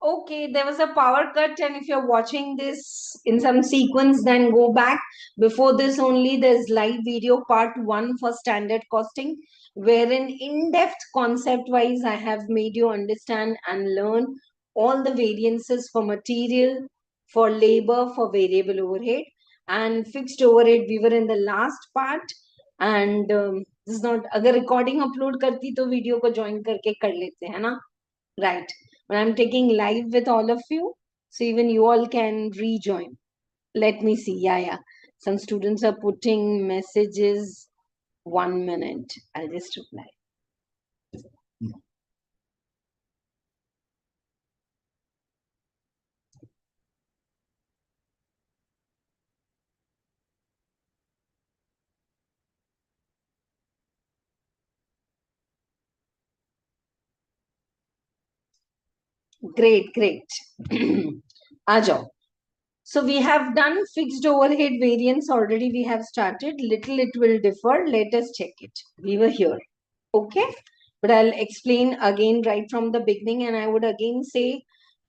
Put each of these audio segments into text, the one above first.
Okay, there was a power cut, and if you're watching this in some sequence, then go back. Before this, only there's live video part 1 for standard costing, wherein in-depth concept-wise, I have made you understand and learn all the variances for material, for labor, for variable overhead, and fixed overhead. We were in the last part, and this is not. अगर recording upload करती तो video को join करके कर लेते हैं ना, right? But I'm taking live with all of you, so even you all can rejoin. Let me see. Yeah. Some students are putting messages. 1 minute. I'll just reply. Great. आ जाओ. So we have done fixed overhead variance already. We have started. Little it will differ. Let us check it. We were here. Okay. But I'll explain again right from the beginning. And I would again say,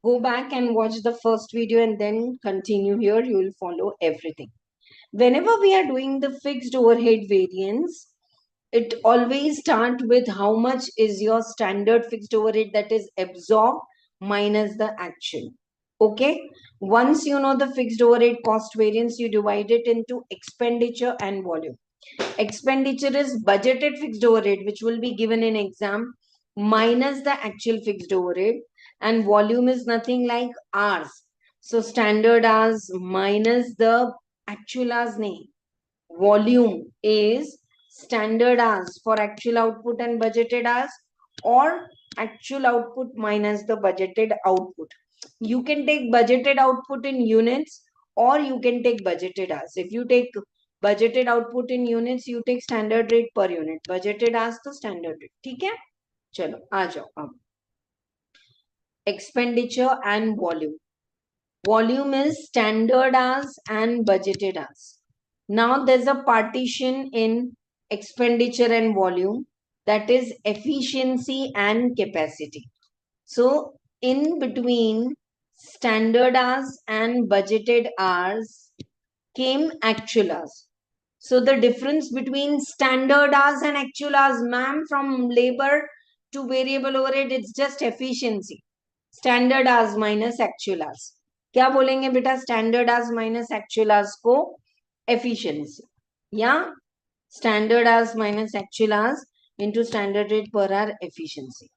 go back and watch the first video and then continue here. You will follow everything. Whenever we are doing the fixed overhead variance, it always starts with how much is your standard fixed overhead that is absorbed minus the actual. Okay, once you know the fixed overhead cost variance, you divide it into expenditure and volume. Expenditure is budgeted fixed overhead, which will be given in exam, minus the actual fixed overhead, and volume is nothing like hours. So standard hours minus the actual hours. Volume is standard hours for actual output and budgeted hours, or actual output minus the budgeted output. You can take budgeted output in units, or you can take budgeted hours. If you take budgeted output in units, you take standard rate per unit. Budgeted hours to standard rate. ठीक है? चलो आ जाओ अब. Expenditure and volume. Volume is standard hours and budgeted hours. Now there's a partition in expenditure and volume, that is efficiency and capacity. So in between standard hours and budgeted hours came actual hours. So the difference between standard hours and actual hours, ma'am, from labor to variable overhead, it's just efficiency. Standard hours minus actual hours. क्या बोलेंगे बेटा? Standard hours minus actual hours को efficiency, या standard hours minus actual hours into standard rate per hour efficiency.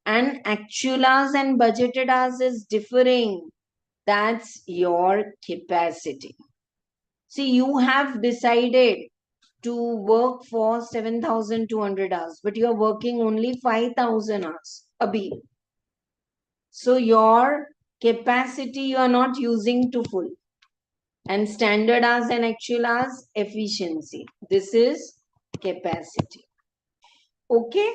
And actual hours and budgeted hours is differing. That's your capacity. See, you have decided to work for 7,200 hours, but you are working only 5,000 hours abhi. So your capacity you are not using to full. And standard hours and actual hours, efficiency. This is capacity. Okay.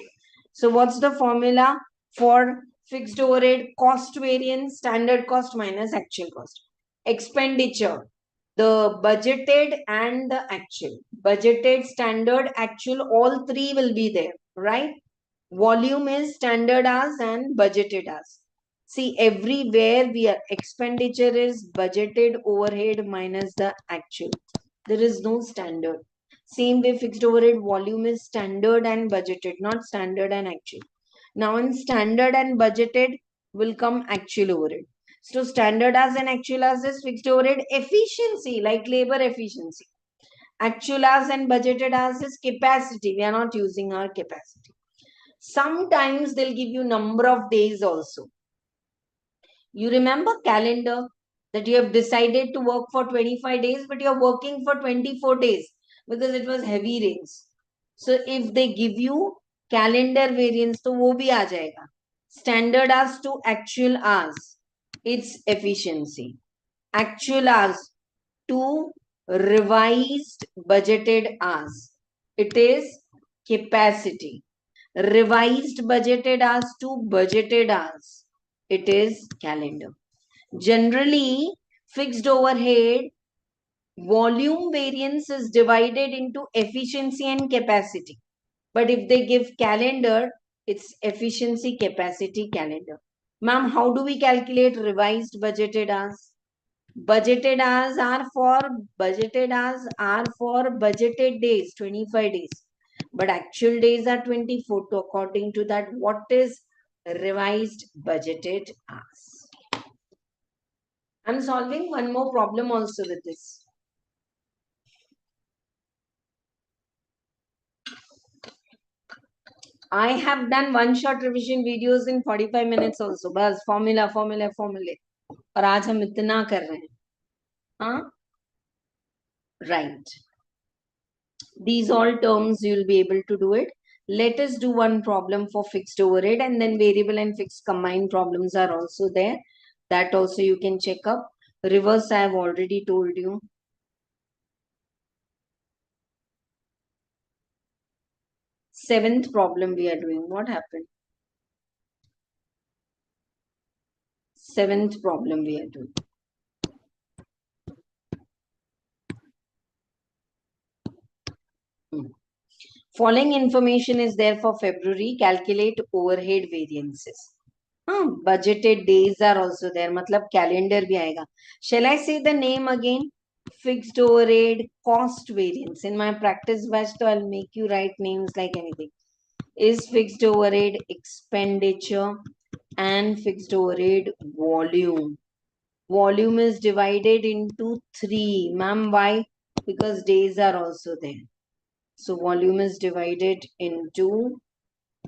So what's the formula for fixed overhead cost variance? Standard cost minus actual cost. Expenditure, the budgeted and the actual. Budgeted, standard, actual, all three will be there, right? Volume is standard hours and budgeted hours. See, everywhere we are, expenditure is budgeted overhead minus the actual. There is no standard. Same way, fixed overhead volume is standard and budgeted, not standard and actual. Now in standard and budgeted will come actual overhead. So standard hours and actual hours is fixed overhead efficiency, like labor efficiency. Actual hours and budgeted hours is capacity. We are not using our capacity. Sometimes they'll give you number of days also. You remember calendar that you have decided to work for 25 days, but you're working for 24 days because it was heavy rains. So if they give you calendar variance, तो वो भी आ जाएगा. Standard hours to actual hours, it's efficiency. Actual hours to revised budgeted hours, it is capacity. Revised budgeted hours to budgeted hours, it is calendar. Generally, fixed overhead volume variance is divided into efficiency and capacity. But if they give calendar, it's efficiency, capacity, calendar. Ma'am, how do we calculate revised budgeted hours? Budgeted hours are for budgeted days, 25 days. But actual days are 24. So according to that, what is revised budgeted hours? I'm solving one more problem also with this. I have done one shot revision videos in 45 minutes also. बस formula. और आज हम इतना कर रहे हैं. हाँ? Right. These all terms you will be able to do it. Let us do one problem for fixed overhead, and then variable and fixed combined problems are also there. That also you can check up. Reverse I have already told you. Seventh problem we are doing. What happened? Seventh problem we are doing. Following information is there for February. Calculate overhead variances. Budgeted days are also there. मतलब calendar भी आएगा. Shall I say the name again? Fixed overhead cost variance. In my practice batch, so I'll make you write names like anything. Is fixed overhead expenditure and fixed overhead volume. Volume is divided into 3. Ma'am, why? Because days are also there. So volume is divided into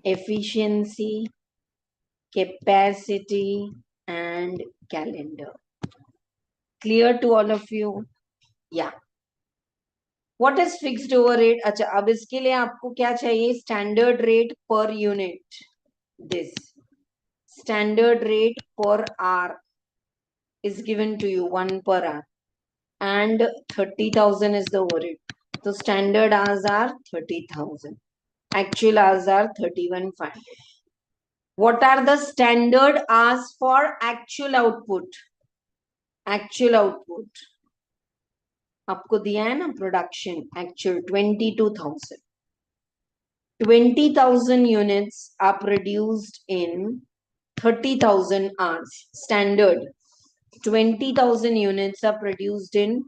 efficiency, capacity, and calendar. Clear to all of you? Yeah. What is fixed overhead? अच्छा, अब इसके लिए आपको क्या चाहिए? Standard rate per unit. This standard rate per hour is given to you, 1 per hour, and 30,000 is the overhead. So standard hours are 30,000. Actual hours are 31,500. What are the standard hours for actual output? Actual output. आपको दिया है ना production actual 22,000. 20,000 units are produced in 30,000 hours. Standard 20,000 units are produced in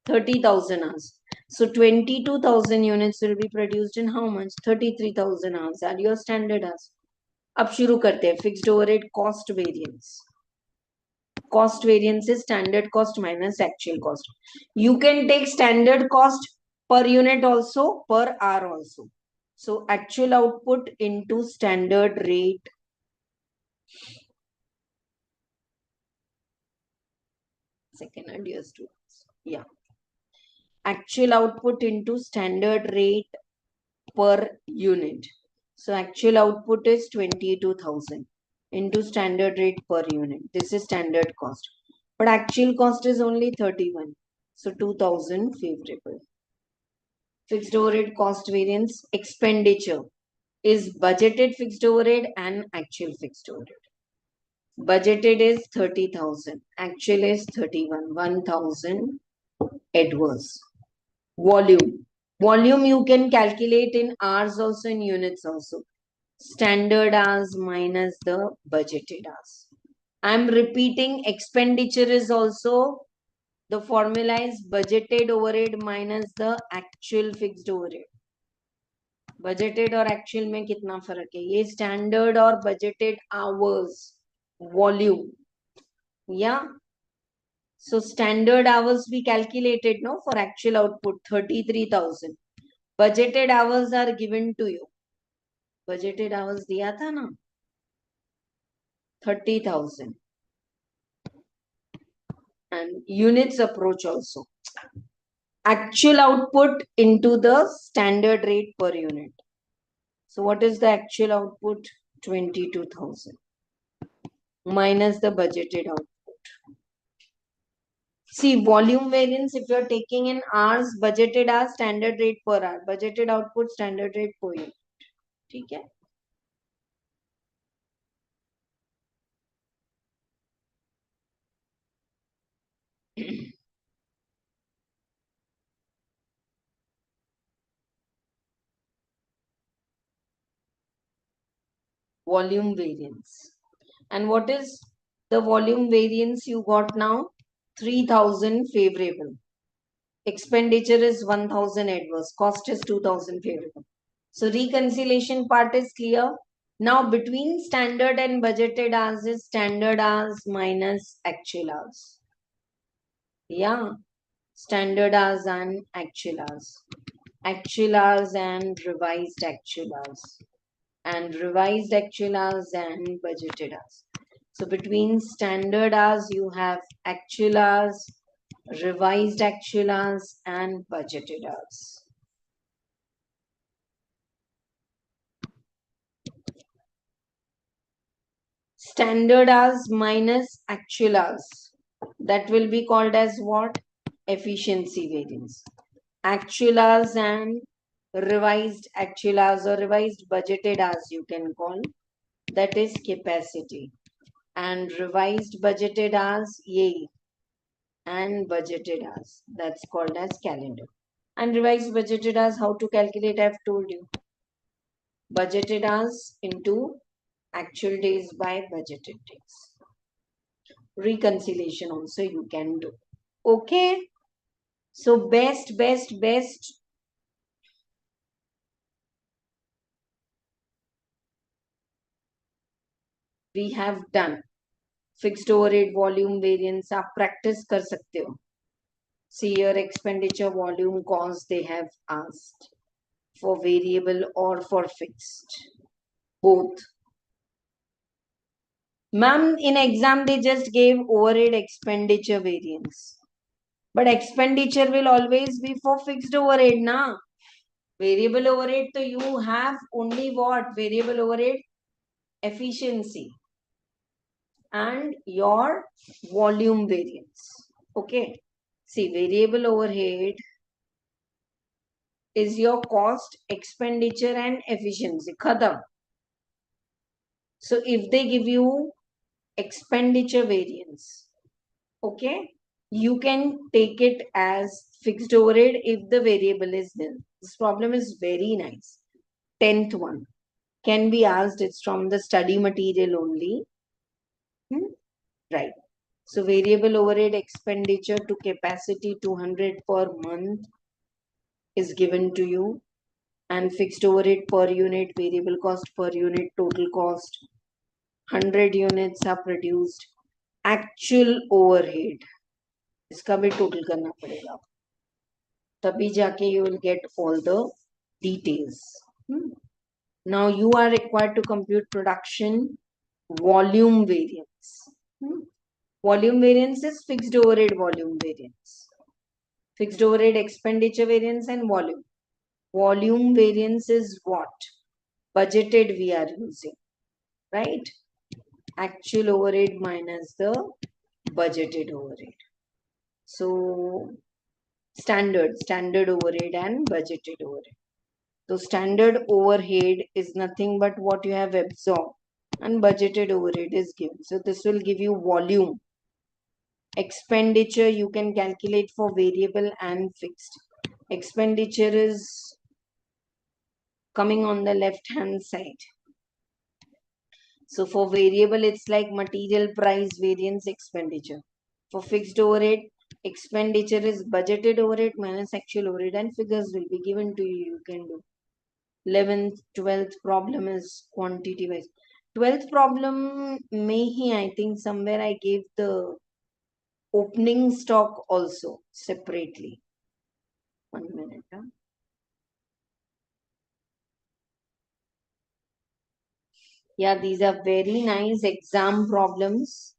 30,000 hours. So 22,000 units will be produced in how much? 33,000 hours are your standard hours. अब शुरू करते हैं. Fixed overhead cost variance. Cost variance is standard cost minus actual cost. You can take standard cost per unit also, per hour also. So actual output into standard rate. Second and year students. Yeah. Actual output into standard rate per unit. So actual output is 22,000 into standard rate per unit. This is standard cost. But actual cost is only 31. So 2,000 favorable. Fixed overhead cost variance expenditure is budgeted fixed overhead and actual fixed overhead. Budgeted is 30,000. Actual is 31. 1,000 adverse. Volume. Volume you can calculate in hours also, in units also. Standard hours minus the budgeted hours. I'm repeating, expenditure is also, the formula is budgeted overhead minus the actual fixed overhead. Budgeted और actual में कितना फर्क है? ये standard और budgeted hours. Volume. Yeah. So standard hours we calculated, no, for actual output 33,000. Budgeted hours are given to you. Budgeted hours दिया था ना? 30,000. And units approach also. Actual output into the standard rate per unit. So what is the actual output? 22,000 minus the budgeted output. See, volume variance, if you are taking in hours, budgeted hours, standard rate per hour. Budgeted output, standard rate per unit. ठीक है? Volume variance. And what is the volume variance you got now? 3000 favorable. Expenditure is 1000 adverse. Cost is 2000 favorable. So reconciliation part is clear. Now between standard and budgeted hours is standard hours minus actual hours. Yeah, standard hours and actual hours. Actual hours and revised actual hours. And revised actual hours and budgeted hours. So between standard hours, you have actual hours, revised actual hours, and budgeted hours. Standard hours minus actual hours. That will be called as what? Efficiency variance. Actual hours and revised actual hours or revised budgeted hours you can call. That is capacity. And revised budgeted hours, yay. And budgeted hours. That's called as calendar. And revised budgeted hours, how to calculate, I've told you. Budgeted hours into actual days by budgeted days. Reconciliation also you can do. Okay. So best we have done. Fixed overhead volume variance आप practice कर सकते हो. See your expenditure volume cost they have asked for variable or for fixed. Both. Ma'am, in exam they just gave overhead expenditure variance. But expenditure will always be for fixed overhead, na? Variable overhead, so you have only what? Variable overhead efficiency and your volume variance. Okay. See, variable overhead is your cost, expenditure and efficiency. Khatam. So if they give you expenditure variance, okay, you can take it as fixed overhead if the variable is nil. This problem is very nice. 10th one can be asked. It's from the study material only. Right. So variable overhead expenditure to capacity 200 per month is given to you, and fixed overhead per unit, variable cost per unit, total cost 100 units are produced. Actual overhead इसका भी total करना पड़ेगा, तभी जाके you will get all the details. Now you are required to compute production volume variance. Volume variance is fixed overhead volume variance. Fixed overhead expenditure variance and volume. Volume variance is what? Budgeted we are using, right? Actual overhead minus the budgeted overhead. So standard overhead and budgeted overhead. So standard overhead is nothing but what you have absorbed, and budgeted overhead is given. So this will give you volume. Expenditure you can calculate for variable and fixed. Expenditure is coming on the left hand side. So for variable, it's like material price variance expenditure. For fixed overhead, expenditure is budgeted overhead minus actual overhead, and figures will be given to you. You can do. 11th, 12th problem is quantity wise. 12th problem, may I think somewhere I gave the opening stock also separately. 1 minute. Huh? Yeah, these are very nice exam problems.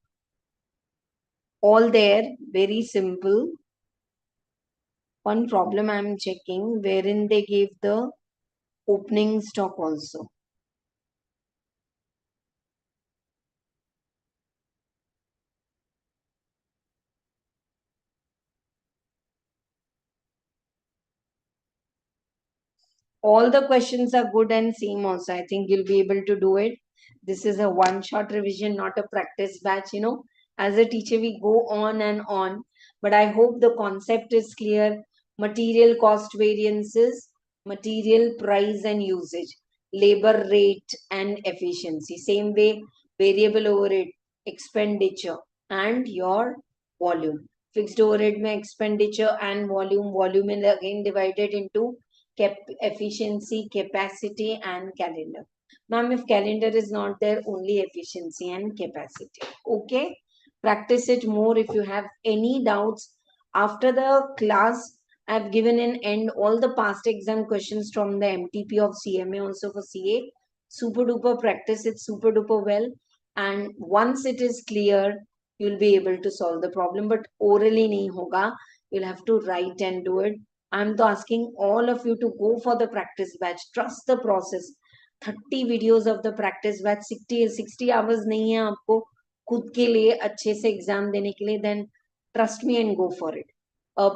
All there, very simple. One problem I am checking wherein they gave the opening stock also. All the questions are good and same also. I think you'll be able to do it. This is a one-shot revision, not a practice batch. You know, as a teacher, we go on and on. But I hope the concept is clear. Material cost variances, material price and usage, labor rate and efficiency. Same way, variable overhead, expenditure, and your volume. Fixed overhead में expenditure and volume. Volume is again divided into efficiency, capacity, and calendar. Ma'am, if calendar is not there, only efficiency and capacity. Okay? Practice it more. If you have any doubts after the class, I've given in end all the past exam questions from the MTP of CMA also for CA. Super duper practice it super duper well. And once it is clear, you'll be able to solve the problem. But orally nahi hoga. You'll have to write and do it. I'm asking all of you to go for the practice batch. Trust the process. 30 videos of the practice batch. 60 hours नहीं है आपको खुद के लिए अच्छे से exam देने के लिए. Then trust me and go for it.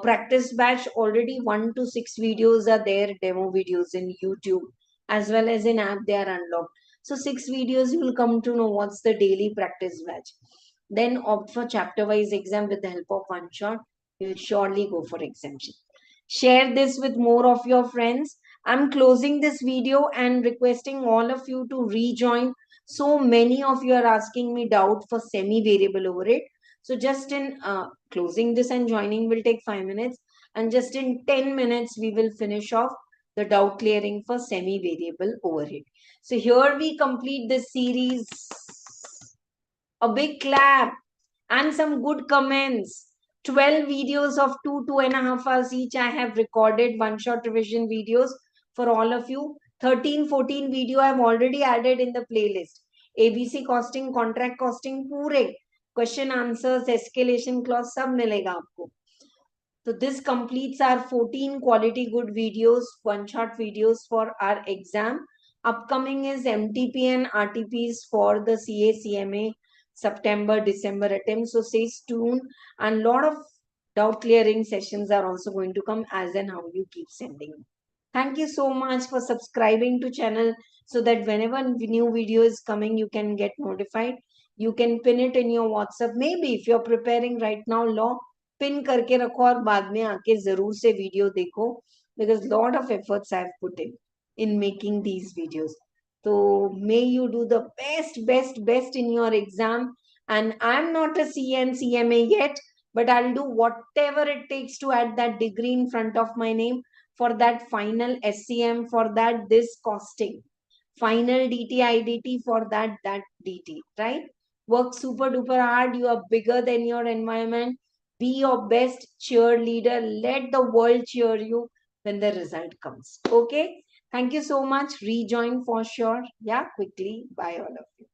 Practice batch already 1 to 6 videos are there, demo videos in YouTube as well as in app they are unlocked. So 6 videos you will come to know what's the daily practice batch. Then opt for chapter wise exam with the help of one shot. You will surely go for exemption. Share this with more of your friends. I'm closing this video and requesting all of you to rejoin. So many of you are asking me doubt for semi-variable overhead. So just in closing this and joining will take 5 minutes. And just in 10 minutes, we will finish off the doubt clearing for semi-variable overhead. So here we complete this series. A big clap and some good comments. 12 videos of 2.5 hours each I have recorded, one shot revision videos for all of you. 13-14 video I have already added in the playlist. ABC costing, contract costing, पूरे question answers, escalation clause सब मिलेगा आपको. So this completes our 14 quality good videos, one shot videos for our exam. Upcoming is MTP and RTPs for the CA CMA September December attempt. So stay tuned, and lot of doubt clearing sessions are also going to come as and how you keep sending. Thank you so much for subscribing to channel so that whenever new video is coming you can get notified. You can pin it in your WhatsApp. Maybe if you're preparing right now law, pin करके रखो और बाद में आके जरूर से video देखो, because lot of efforts I have put in making these videos. So may you do the best in your exam. And I'm not a CA and CMA yet, but I'll do whatever it takes to add that degree in front of my name for that final SCM, for that this costing, final DT IDT for that DT, right? Work super duper hard. You are bigger than your environment. Be your best cheerleader. Let the world cheer you when the result comes. Okay. Thank you so much. Rejoin for sure. Yeah, quickly. Bye all of you.